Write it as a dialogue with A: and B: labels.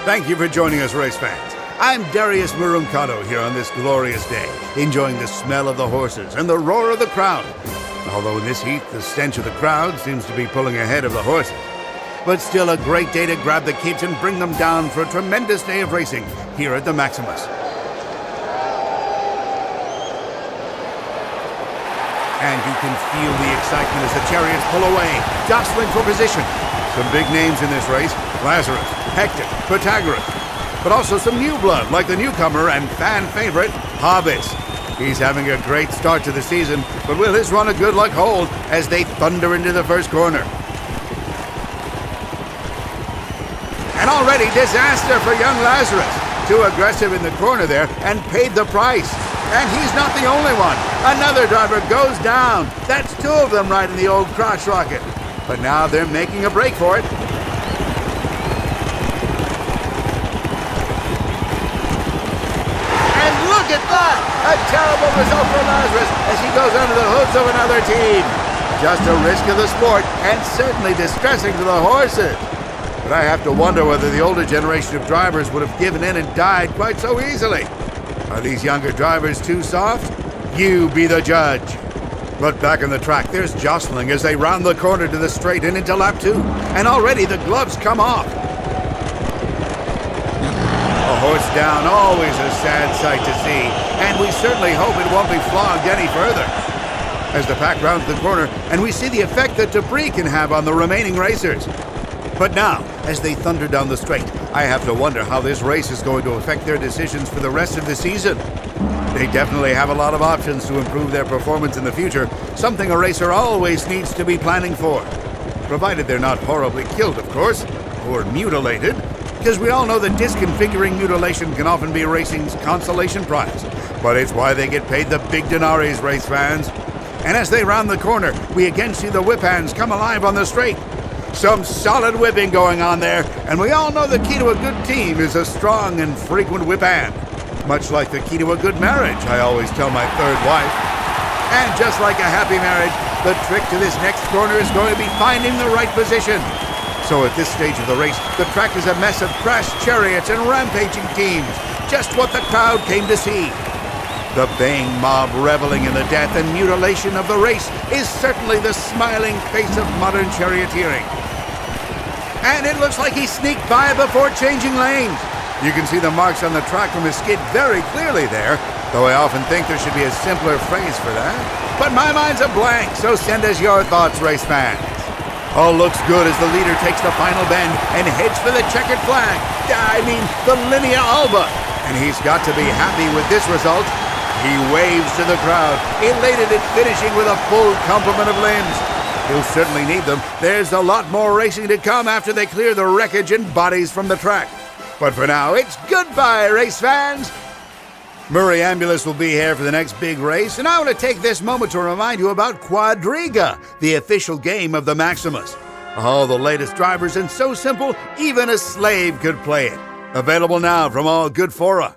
A: Thank you for joining us, race fans. I'm Darius Muruncato here on this glorious day, enjoying the smell of the horses and the roar of the crowd. Although in this heat, the stench of the crowd seems to be pulling ahead of the horses. But still a great day to grab the kids and bring them down for a tremendous day of racing here at the Maximus. And you can feel the excitement as the chariots pull away, jostling for position. Some big names in this race: Lazarus, Hector, Protagoras. But also some new blood, like the newcomer and fan favorite, Hobbs. He's having a great start to the season, but will his run a good luck hold as they thunder into the first corner? And already disaster for young Lazarus. Too aggressive in the corner there and paid the price. And he's not the only one. Another driver goes down. That's two of them riding the old crotch rocket. But now they're making a break for it. And look at that! A terrible result for Lazarus as he goes under the hooves of another team. Just a risk of the sport and certainly distressing to the horses. But I have to wonder whether the older generation of drivers would have given in and died quite so easily. Are these younger drivers too soft? You be the judge. But back on the track, there's jostling as they round the corner to the straight and into lap 2. And already the gloves come off. A horse down, always a sad sight to see. And we certainly hope it won't be flogged any further. As the pack rounds the corner, and we see the effect that debris can have on the remaining racers. But now, as they thunder down the straight, I have to wonder how this race is going to affect their decisions for the rest of the season. They definitely have a lot of options to improve their performance in the future, something a racer always needs to be planning for. Provided they're not horribly killed, of course, or mutilated, because we all know that disconfiguring mutilation can often be racing's consolation prize. But it's why they get paid the big denaries, race fans. And as they round the corner, we again see the whip hands come alive on the straight. Some solid whipping going on there, and we all know the key to a good team is a strong and frequent whip hand. Much like the key to a good marriage, I always tell my third wife. And just like a happy marriage, the trick to this next corner is going to be finding the right position. So at this stage of the race, the track is a mess of crashed chariots and rampaging teams. Just what the crowd came to see. The baying mob reveling in the death and mutilation of the race is certainly the smiling face of modern charioteering. And it looks like he sneaked by before changing lanes. You can see the marks on the track from his skid very clearly there, though I often think there should be a simpler phrase for that. But my mind's a blank, so send us your thoughts, race fans. All looks good as the leader takes the final bend and heads for the checkered flag. The linea alba. And he's got to be happy with this result. He waves to the crowd, elated at finishing with a full complement of limbs. He'll certainly need them. There's a lot more racing to come after they clear the wreckage and bodies from the track. But for now, it's goodbye, race fans. Murray Ambulance will be here for the next big race, and I want to take this moment to remind you about Qvadriga, the official game of the Maximus. All the latest drivers, and so simple, even a slave could play it. Available now from all good fora.